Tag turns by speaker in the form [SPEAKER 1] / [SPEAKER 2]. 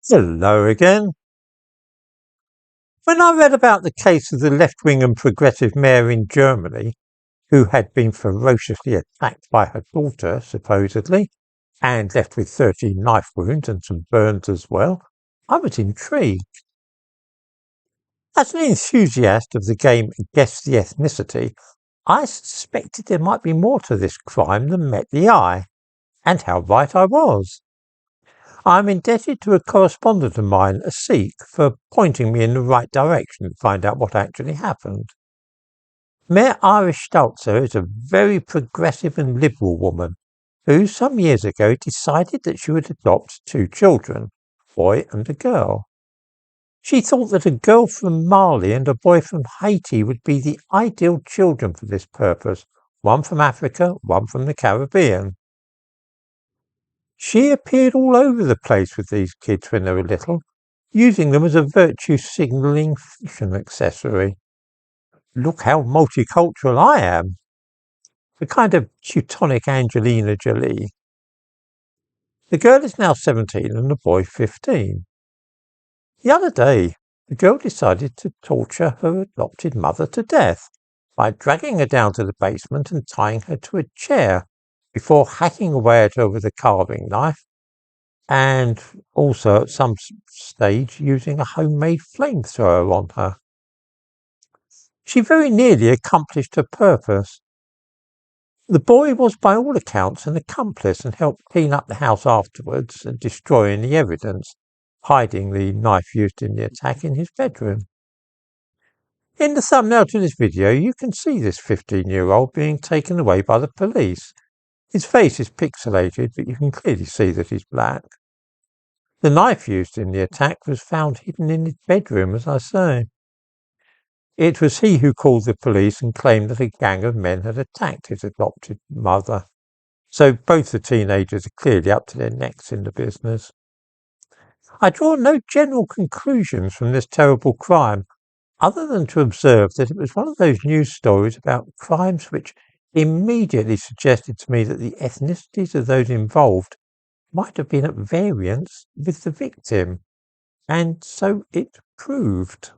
[SPEAKER 1] Hello again. When I read about the case of the left-wing and progressive mayor in Germany, who had been ferociously attacked by her daughter, supposedly, and left with 13 knife wounds and some burns as well, I was intrigued. As an enthusiast of the game Guess the Ethnicity, I suspected there might be more to this crime than met the eye, and how right I was. I am indebted to a correspondent of mine, a Sikh, for pointing me in the right direction to find out what actually happened. Mayor Iris Stalzer is a very progressive and liberal woman who some years ago decided that she would adopt two children, a boy and a girl. She thought that a girl from Mali and a boy from Haiti would be the ideal children for this purpose, one from Africa, one from the Caribbean. She appeared all over the place with these kids when they were little, using them as a virtue signalling fashion accessory. Look how multicultural I am. The kind of Teutonic Angelina Jolie. The girl is now 17 and the boy 15. The other day, the girl decided to torture her adopted mother to death by dragging her down to the basement and tying her to a chair before hacking away at her with a carving knife, and also at some stage using a homemade flamethrower on her. She very nearly accomplished her purpose. The boy was by all accounts an accomplice and helped clean up the house afterwards and destroying the evidence, hiding the knife used in the attack in his bedroom. In the thumbnail to this video you can see this 15-year-old being taken away by the police. His face is pixelated, but you can clearly see that he's black. The knife used in the attack was found hidden in his bedroom, as I say. It was he who called the police and claimed that a gang of men had attacked his adopted mother. So both the teenagers are clearly up to their necks in the business. I draw no general conclusions from this terrible crime, other than to observe that it was one of those news stories about crimes which immediately suggested to me that the ethnicities of those involved might have been at variance with the victim, and so it proved.